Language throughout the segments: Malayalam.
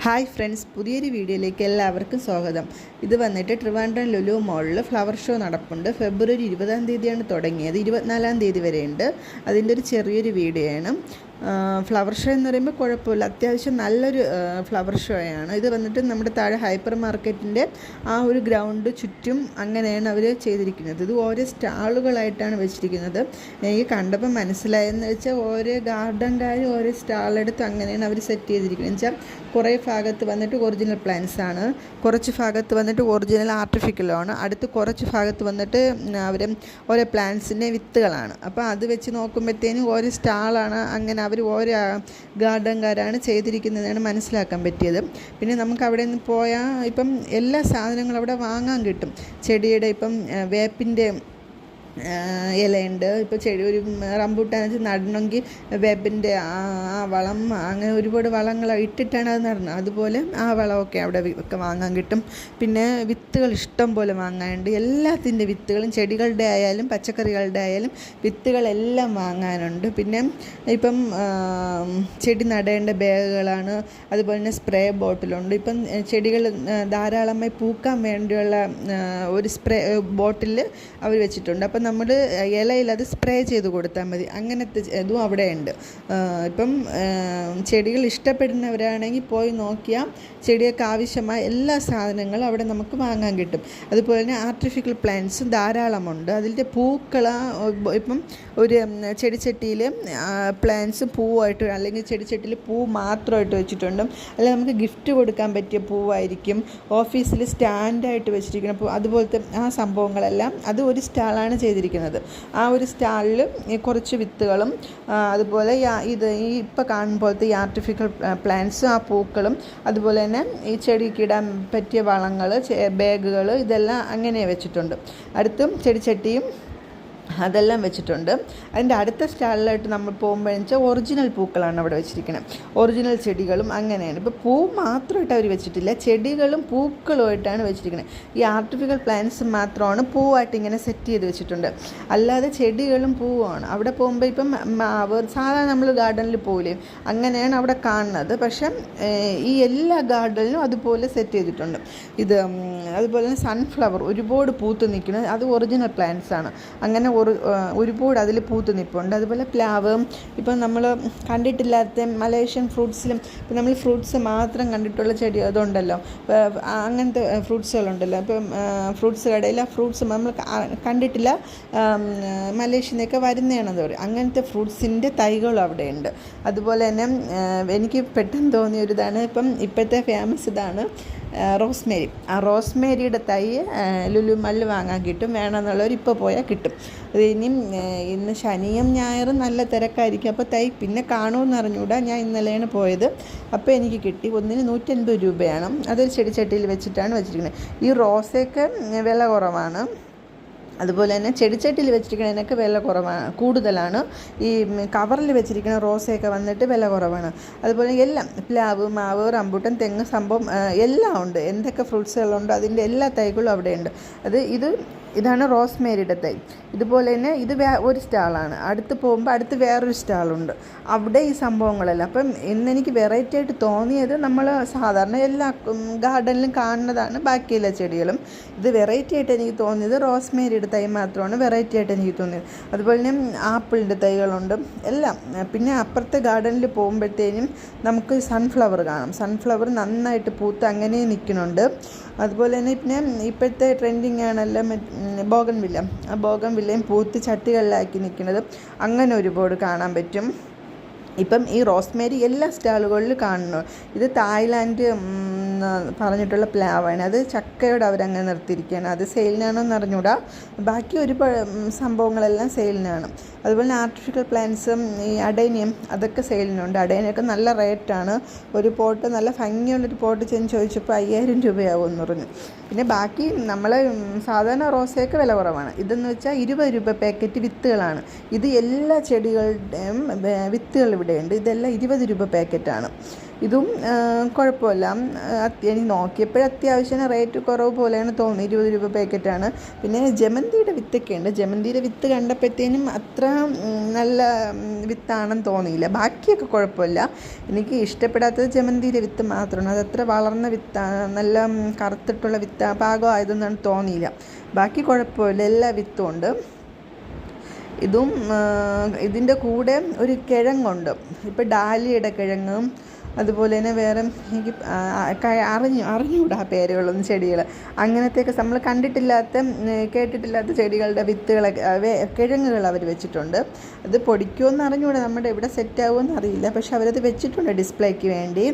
ഹായ് ഫ്രണ്ട്സ്, പുതിയൊരു വീഡിയോയിലേക്ക് എല്ലാവർക്കും സ്വാഗതം. ഇത് വന്നിട്ട് ട്രിവാൻഡ്രം ലുലു മോളിൽ ഫ്ലവർ ഷോ നടപ്പുണ്ട്. ഫെബ്രുവരി 20-ാം തീയതിയാണ് തുടങ്ങിയത്, 24-ാം തീയതി വരെയുണ്ട്. അതിൻ്റെ ഒരു ചെറിയൊരു വീഡിയോ ആണ്. ഫ്ലവർ ഷോ എന്ന് പറയുമ്പോൾ കുഴപ്പമില്ല, അത്യാവശ്യം നല്ലൊരു ഫ്ലവർ ഷോ ആണ്. ഇത് വന്നിട്ട് നമ്മുടെ താഴെ ഹൈപ്പർ മാർക്കറ്റിൻ്റെ ആ ഒരു ഗ്രൗണ്ട് ചുറ്റും അങ്ങനെയാണ് അവർ ചെയ്തിരിക്കുന്നത്. ഇത് ഓരോ സ്റ്റാളുകളായിട്ടാണ് വെച്ചിരിക്കുന്നത്. എനിക്ക് കണ്ടപ്പോൾ മനസ്സിലായെന്ന് വെച്ചാൽ ഓരോ ഗാർഡൻകാർ ഓരോ സ്റ്റാളെടുത്ത് അങ്ങനെയാണ് അവർ സെറ്റ് ചെയ്തിരിക്കുന്നത്. എന്ന് വെച്ചാൽ കുറേ ഭാഗത്ത് വന്നിട്ട് ഒറിജിനൽ പ്ലാന്റ്സ് ആണ്, കുറച്ച് ഭാഗത്ത് വന്നിട്ട് ഒറിജിനൽ ആർട്ടിഫിഷ്യലാണ്, അടുത്ത് കുറച്ച് ഭാഗത്ത് വന്നിട്ട് അവർ ഓരോ പ്ലാന്റ്സിൻ്റെ വിത്തുകളാണ്. അപ്പോൾ അത് വെച്ച് നോക്കുമ്പോഴത്തേനും ഓരോ സ്റ്റാളാണ്, അങ്ങനെ അവർ ഓരോ ഗാർഡൻകാരാണ് ചെയ്തിരിക്കുന്നതാണ് മനസ്സിലാക്കാൻ പറ്റിയത്. പിന്നെ നമുക്ക് അവിടെ നിന്ന് പോയാൽ ഇപ്പം എല്ലാ സാധനങ്ങളും അവിടെ വാങ്ങാൻ കിട്ടും. ചെടിയുടെ ഇപ്പം വേപ്പിൻ്റെ ഇലയുണ്ട്. ഇപ്പോൾ ചെടി ഒരു റംബൂട്ടാൻ വെച്ച് നടണമെങ്കിൽ വേപ്പിൻ്റെ ആ വളം, അങ്ങനെ ഒരുപാട് വളങ്ങൾ ഇട്ടിട്ടാണ് അത് നടന്നത്. അതുപോലെ ആ വളമൊക്കെ അവിടെ ഒക്കെ വാങ്ങാൻ കിട്ടും. പിന്നെ വിത്തുകൾ ഇഷ്ടം പോലെ വാങ്ങാനുണ്ട്. എല്ലാത്തിൻ്റെ വിത്തുകളും, ചെടികളുടെ ആയാലും പച്ചക്കറികളുടെ ആയാലും വിത്തുകളെല്ലാം വാങ്ങാനുണ്ട്. പിന്നെ ഇപ്പം ചെടി നടേണ്ട ബാഗുകളാണ്, അതുപോലെ തന്നെ സ്പ്രേ ബോട്ടിലുണ്ട്. ഇപ്പം ചെടികൾ ധാരാളമായി പൂക്കാൻ വേണ്ടിയുള്ള ഒരു സ്പ്രേ ബോട്ടിൽ അവർ വെച്ചിട്ടുണ്ട്. അപ്പം നമ്മൾ ഇലയിൽ അത് സ്പ്രേ ചെയ്ത് കൊടുത്താൽ മതി. അങ്ങനത്തെ ഇതും അവിടെ ഉണ്ട്. ഇപ്പം ചെടികൾ ഇഷ്ടപ്പെടുന്നവരാണെങ്കിൽ പോയി നോക്കിയാൽ ചെടിയൊക്കെ ആവശ്യമായ എല്ലാ സാധനങ്ങളും അവിടെ നമുക്ക് വാങ്ങാൻ കിട്ടും. അതുപോലെ തന്നെ ആർട്ടിഫിഷ്യൽ പ്ലാന്റ്സും ധാരാളമുണ്ട്. അതിൻ്റെ പൂക്കൾ ഇപ്പം ഒരു ചെടിച്ചട്ടിയിൽ പ്ലാന്റ്സ് പൂവായിട്ട്, അല്ലെങ്കിൽ ചെടിച്ചട്ടിയിൽ പൂ മാത്രമായിട്ട് വെച്ചിട്ടുണ്ട്. അല്ലെങ്കിൽ നമുക്ക് ഗിഫ്റ്റ് കൊടുക്കാൻ പറ്റിയ പൂവായിരിക്കും. ഓഫീസിൽ സ്റ്റാൻഡായിട്ട് വെച്ചിരിക്കുന്ന പൂ, അതുപോലത്തെ ആ സംഭവങ്ങളെല്ലാം അത് ഒരു സ്റ്റാളാണ് ചെയ്തിരിക്കുന്നത്. ആ ഒരു സ്റ്റാളിൽ കുറച്ച് വിത്തുകളും അതുപോലെ ഈ ഇപ്പോൾ കാണുന്ന പോലത്തെ ഈ ആർട്ടിഫിഷ്യൽ പ്ലാന്റ്സും ആ പൂക്കളും, അതുപോലെ തന്നെ ഈ ചെടിക്കിടാൻ പറ്റിയ വളങ്ങൾ, ബാഗുകൾ, ഇതെല്ലാം അങ്ങനെ വെച്ചിട്ടുണ്ട്. അടുത്തും ചെടിച്ചട്ടിയും അതെല്ലാം വെച്ചിട്ടുണ്ട്. അതിൻ്റെ അടുത്ത സ്റ്റാളിലായിട്ട് നമ്മൾ പോകുമ്പോഴെന്ന് വെച്ചാൽ ഒറിജിനൽ പൂക്കളാണ് അവിടെ വെച്ചിരിക്കുന്നത്. ഒറിജിനൽ ചെടികളും അങ്ങനെയാണ്. ഇപ്പോൾ പൂ മാത്രമായിട്ട് അവർ വെച്ചിട്ടില്ല, ചെടികളും പൂക്കളുമായിട്ടാണ് വെച്ചിരിക്കുന്നത്. ഈ ആർട്ടിഫിഷ്യൽ പ്ലാന്റ്സ് മാത്രമാണ് പൂവായിട്ട് ഇങ്ങനെ സെറ്റ് ചെയ്ത് വെച്ചിട്ടുണ്ട്. അല്ലാതെ ചെടികളും പൂവുമാണ്. അവിടെ പോകുമ്പോൾ ഇപ്പം മാവ് സാധാരണ നമ്മൾ ഗാർഡനിൽ പോകില്ലേ, അങ്ങനെയാണ് അവിടെ കാണുന്നത്. പക്ഷേ ഈ എല്ലാ ഗാർഡനിലും അതുപോലെ സെറ്റ് ചെയ്തിട്ടുണ്ട്. ഇത് അതുപോലെ തന്നെ സൺഫ്ലവർ ഒരുപാട് പൂത്ത് നിൽക്കുന്നത്, അത് ഒറിജിനൽ പ്ലാന്റ്സ് ആണ്. അങ്ങനെ ഒരുപാട് അതിൽ പൂത്ത് നിൽപ്പുണ്ട്. അതുപോലെ പ്ലാവ്, ഇപ്പം നമ്മൾ കണ്ടിട്ടില്ലാത്ത മലേഷ്യൻ ഫ്രൂട്ട്സിലും ഇപ്പം നമ്മൾ ഫ്രൂട്ട്സ് മാത്രം കണ്ടിട്ടുള്ള ചെടി അതുണ്ടല്ലോ, അങ്ങനത്തെ ഫ്രൂട്ട്സുകളുണ്ടല്ലോ. ഇപ്പം ഫ്രൂട്ട്സ് കടയിൽ ആ ഫ്രൂട്ട്സ് നമ്മൾ കണ്ടിട്ടില്ല, മലേഷ്യന്നൊക്കെ വരുന്നതാണെന്ന് പറയും. അങ്ങനത്തെ ഫ്രൂട്ട്സിൻ്റെ തൈകളും അവിടെയുണ്ട്. അതുപോലെ തന്നെ എനിക്ക് പെട്ടെന്ന് തോന്നിയൊരിതാണ്, ഇപ്പോഴത്തെ ഫേമസ് ഇതാണ് റോസ്മേരി. ആ റോസ്മേരിയുടെ തൈ ലുലു മാളിൽ വാങ്ങാൻ കിട്ടും. വേണമെന്നുള്ളവർ ഇപ്പോൾ പോയാൽ കിട്ടും. അത് ഇന്ന് ശനിയും ഞായറും നല്ല തിരക്കായിരിക്കും. അപ്പോൾ തൈ പിന്നെ കാണുമെന്ന് അറിഞ്ഞുകൂടാ. ഞാൻ ഇന്നലെയാണ് പോയത്. അപ്പോൾ എനിക്ക് കിട്ടി. ഒന്നിന് 150 രൂപയാണ്. അതൊരു ചെടിച്ചട്ടിയിൽ വെച്ചിട്ടാണ് വെച്ചിരിക്കുന്നത്. ഈ റോസയൊക്കെ വില കുറവാണ്. അതുപോലെ തന്നെ ചെടിച്ചട്ടിയിൽ വെച്ചിരിക്കുന്നതിനൊക്കെ വില കൂടുതലാണ്. ഈ കവറിൽ വെച്ചിരിക്കുന്ന റോസയൊക്കെ വന്നിട്ട് വില കുറവാണ്. അതുപോലെ എല്ലാം പ്ലാവ്, മാവ്, റംബൂട്ടൻ, തെങ്ങ്, സംഭവം എല്ലാം ഉണ്ട്. എന്തൊക്കെ ഫ്രൂട്ട്സുകളുണ്ടോ അതിൻ്റെ എല്ലാ തൈകളും അവിടെയുണ്ട്. ഇതാണ് റോസ്മേരിയുടെ തൈ. ഇതുപോലെ തന്നെ ഇത് ഒരു സ്റ്റാളാണ്. അടുത്ത് പോകുമ്പോൾ അടുത്ത് വേറൊരു സ്റ്റാളുണ്ട്, അവിടെ ഈ സംഭവങ്ങളെല്ലാം. അപ്പം ഇന്നെനിക്ക് വെറൈറ്റി ആയിട്ട് തോന്നിയത്, നമ്മൾ സാധാരണ എല്ലാ ഗാർഡനിലും കാണുന്നതാണ് ബാക്കിയെല്ലാ ചെടികളും. ഇത് വെറൈറ്റി ആയിട്ട് എനിക്ക് തോന്നിയത് റോസ്മേരിയുടെ തൈ മാത്രമാണ് വെറൈറ്റി ആയിട്ട് എനിക്ക് തോന്നിയത്. അതുപോലെ തന്നെ ആപ്പിളിൻ്റെ തൈകളുണ്ട് എല്ലാം. പിന്നെ അപ്പുറത്തെ ഗാർഡനിൽ പോകുമ്പോഴത്തേനും നമുക്ക് സൺഫ്ലവർ കാണാം. സൺഫ്ലവർ നന്നായിട്ട് പൂത്ത് അങ്ങനെ നിൽക്കുന്നുണ്ട്. അതുപോലെ തന്നെ പിന്നെ ഇപ്പോഴത്തെ ട്രെൻഡിങ് ആണല്ലോ ബോഗൺവില്ല. ആ ബോഗൺവില്ലയും പൂത്ത് ചട്ടികളിലാക്കി നിൽക്കുന്നത് അങ്ങനെ ഒരുപാട് കാണാൻ പറ്റും. ഇപ്പം ഈ റോസ്മേരി എല്ലാ സ്റ്റാളുകളിലും കാണുന്നു. ഇത് തായ്ലാൻഡ് പറഞ്ഞിട്ടുള്ള പ്ലാവാണ്. അത് ചക്കയോട് അവരങ്ങനെ നിർത്തിയിരിക്കുകയാണ്. അത് സെയിലിനാണോ എന്ന് അറിഞ്ഞൂടാ. ബാക്കി ഒരു സംഭവങ്ങളെല്ലാം സെയിലിനാണ്. അതുപോലെ ആർട്ടിഫിഷ്യൽ പ്ലാന്റ്സും ഈ അഡേനിയം അതൊക്കെ സെയിലിനുണ്ട്. അഡേനിയൊക്കെ നല്ല റേറ്റാണ്. ഒരു പോട്ട്, നല്ല ഭംഗിയുള്ളൊരു പോട്ട് ചെന്ന് ചോദിച്ചപ്പോൾ 5000 രൂപയാവുമെന്ന് പറഞ്ഞു. പിന്നെ ബാക്കി നമ്മൾ സാധാരണ റോസയൊക്കെ വില കുറവാണ്. ഇതെന്ന് വെച്ചാൽ 20 രൂപ പാക്കറ്റ് വിത്തുകളാണ്. ഇത് എല്ലാ ചെടികളുടെയും വിത്തുകൾ ഇവിടെയുണ്ട്. ഇതെല്ലാം 20 രൂപ പാക്കറ്റാണ്. ഇതും കുഴപ്പമില്ല. എനിക്ക് നോക്കിയപ്പോൾ അത്യാവശ്യം റേറ്റ് കുറവ് പോലെയാണ് തോന്നി. 20 രൂപ പാക്കറ്റാണ്. പിന്നെ ജമന്തിയുടെ വിത്തൊക്കെ ഉണ്ട്. ജമന്തിയുടെ വിത്ത് കണ്ടപ്പോഴത്തേനും അത്ര നല്ല വിത്താണെന്ന് തോന്നിയില്ല. ബാക്കിയൊക്കെ കുഴപ്പമില്ല. എനിക്ക് ഇഷ്ടപ്പെടാത്തത് ജമന്തിയുടെ വിത്ത് മാത്രമാണ്. അതത്ര വളർന്ന വിത്താണ്, നല്ല കറുത്തിട്ടുള്ള വിത്ത് പാകമായതെന്നാണ് തോന്നിയില്ല. ബാക്കി കുഴപ്പമില്ല, എല്ലാ വിത്തും ഉണ്ട്. ഇതും ഇതിൻ്റെ കൂടെ ഒരു കിഴങ്ങുണ്ട്. ഇപ്പോൾ ഡാലിയുടെ കിഴങ്ങും അതുപോലെ തന്നെ വേറെ എനിക്ക് അറിഞ്ഞുകൂടാ പേരുകളൊന്നും, ചെടികൾ അങ്ങനത്തെയൊക്കെ നമ്മൾ കണ്ടിട്ടില്ലാത്ത കേട്ടിട്ടില്ലാത്ത ചെടികളുടെ വിത്തുകളൊക്കെ കിഴങ്ങുകൾ അവർ വെച്ചിട്ടുണ്ട്. അത് പൊടിക്കുമെന്ന് അറിഞ്ഞുകൂടാ, നമ്മുടെ ഇവിടെ സെറ്റ് ആകുമെന്ന് അറിയില്ല. പക്ഷെ അവരത് വെച്ചിട്ടുണ്ട് ഡിസ്പ്ലേക്ക് വേണ്ടി.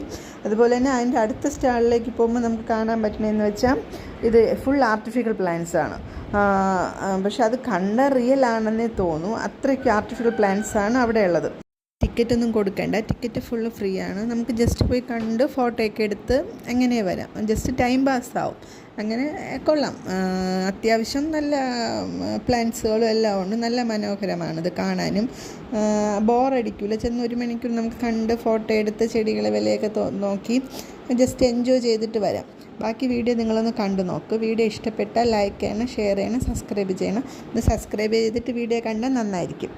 അതുപോലെ തന്നെ അതിൻ്റെ അടുത്ത സ്റ്റാളിലേക്ക് പോകുമ്പോൾ നമുക്ക് കാണാൻ പറ്റണമെന്ന് വെച്ചാൽ ഇത് ഫുൾ ആർട്ടിഫിഷ്യൽ പ്ലാന്റ്സ് ആണ്. പക്ഷെ അത് കണ്ട റിയൽ ആണെന്നേ തോന്നുന്നു. അത്രയ്ക്ക് ആർട്ടിഫിഷ്യൽ പ്ലാന്റ്സ് ആണ് അവിടെ ഉള്ളത്. ടിക്കറ്റൊന്നും കൊടുക്കേണ്ട, ടിക്കറ്റ് ഫുള്ള് ഫ്രീ ആണ്. നമുക്ക് ജസ്റ്റ് പോയി കണ്ട് ഫോട്ടോയൊക്കെ എടുത്ത് അങ്ങനെ വരാം. ജസ്റ്റ് ടൈം പാസ്സാവും. അങ്ങനെ കൊള്ളാം. അത്യാവശ്യം നല്ല പ്ലാന്റ്സുകളും എല്ലാം ഉണ്ട്. നല്ല മനോഹരമാണിത് കാണാനും. ബോറടിക്കില്ല. ചെന്ന് 1 മണിക്കൂർ നമുക്ക് കണ്ട് ഫോട്ടോ എടുത്ത് ചെടികളെ വിലയൊക്കെ നോക്കി ജസ്റ്റ് എൻജോയ് ചെയ്തിട്ട് വരാം. ബാക്കി വീഡിയോ നിങ്ങളൊന്ന് കണ്ടു നോക്ക്. വീഡിയോ ഇഷ്ടപ്പെട്ടാൽ ലൈക്ക് ചെയ്യണം, ഷെയർ ചെയ്യണം, സബ്സ്ക്രൈബ് ചെയ്യണം. ഒന്ന് സബ്സ്ക്രൈബ് ചെയ്തിട്ട് വീഡിയോ കണ്ടാൽ നന്നായിരിക്കും.